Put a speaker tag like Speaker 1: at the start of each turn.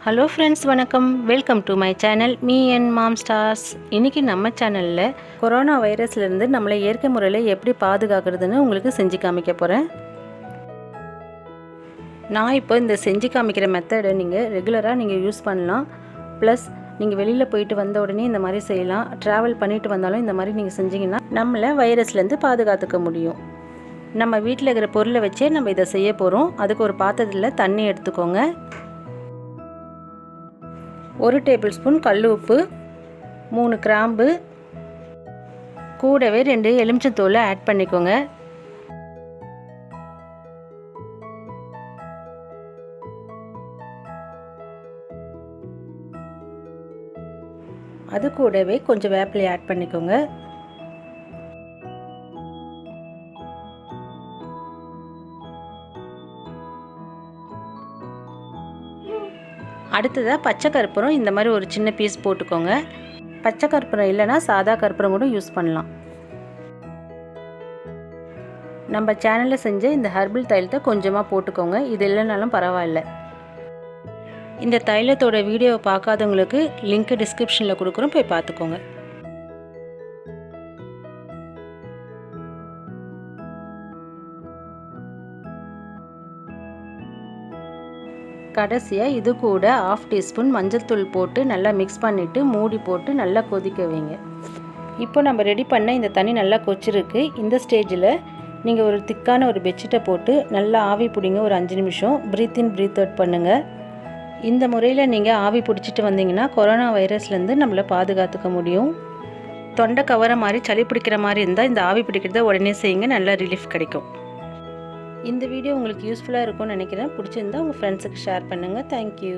Speaker 1: Hello friends, வணக்கம். Welcome to my channel me and mom stars. இன்றைக்கி நம்ம சேனலில் கொரோனா வைரஸ்லேருந்து நம்மளை இயற்கை முறையில் எப்படி பாதுகாக்கிறதுன்னு உங்களுக்கு செஞ்சு காமிக்க போகிறேன். நான் இப்போ இந்த செஞ்சு காமிக்கிற மெத்தடை நீங்கள் ரெகுலராக யூஸ் பண்ணலாம். ப்ளஸ் நீங்கள் வெளியில் போயிட்டு வந்த உடனே இந்த மாதிரி செய்யலாம். ட்ராவல் பண்ணிட்டு வந்தாலும் இந்த மாதிரி நீங்கள் செஞ்சிங்கன்னா நம்மளை வைரஸ்லேருந்து பாதுகாத்துக்க முடியும். நம்ம வீட்டில் இருக்கிற பொருளை வச்சே நம்ம இதை செய்ய போகிறோம். அதுக்கு ஒரு பாத்திரத்தில் தண்ணி எடுத்துக்கோங்க. 1 டேபிள் ஸ்பூன் கல் உப்பு, 3 கிராம்பு, கூடவே 2 எலுமிச்சத்தோலை ஆட் பண்ணிக்கோங்க. அது கூடவே கொஞ்சம் வேப்பிலை ஆட் பண்ணிக்கோங்க. அடுத்ததாக பச்சை கற்பூரம் இந்த மாதிரி ஒரு சின்ன பீஸ் போட்டுக்கோங்க. பச்சை கற்பூரம் இல்லைன்னா சாதா கற்பூரம் கூட யூஸ் பண்ணலாம். நம்ம சேனலில் செஞ்ச இந்த ஹெர்பல் தைலத்தை கொஞ்சமாக போட்டுக்கோங்க. இது இல்லைனாலும் பரவாயில்ல. இந்த தைலத்தோட வீடியோவை பார்க்காதவங்களுக்கு லிங்க் டிஸ்கிரிப்ஷனில் கொடுக்குறோம், போய் பார்த்துக்கோங்க. கடைசியாக இது கூட 1/2 டீஸ்பூன் மஞ்சள் தூள் போட்டு நல்லா மிக்ஸ் பண்ணிவிட்டு மூடி போட்டு நல்லா கொதிக்க வைங்க. இப்போ நம்ம ரெடி பண்ண இந்த தண்ணி நல்லா கொச்சிருக்கு. இந்த ஸ்டேஜில் நீங்கள் ஒரு திக்கான ஒரு பெட்ஷீட்டை போட்டு நல்லா ஆவி பிடிங்க. ஒரு 5 நிமிஷம் ப்ரீத் இன் ப்ரீத் அவுட் பண்ணுங்கள். இந்த முறையில் நீங்கள் ஆவி பிடிச்சிட்டு வந்தீங்கன்னா கொரோனா வைரஸ்லேருந்து நம்மளை பாதுகாத்துக்க முடியும். தொண்டை கவர மாதிரி சளி பிடிக்கிற மாதிரி இருந்தால் இந்த ஆவி பிடிக்கிறத உடனே செய்யுங்க, நல்லா ரிலீஃப் கிடைக்கும். இந்த வீடியோ உங்களுக்கு யூஸ்ஃபுல்லாக இருக்கும்னு நினைக்கிறேன். பிடிச்சிருந்தா உங்கள் ஃப்ரெண்ட்ஸுக்கு ஷேர் பண்ணுங்கள். தேங்க்யூ.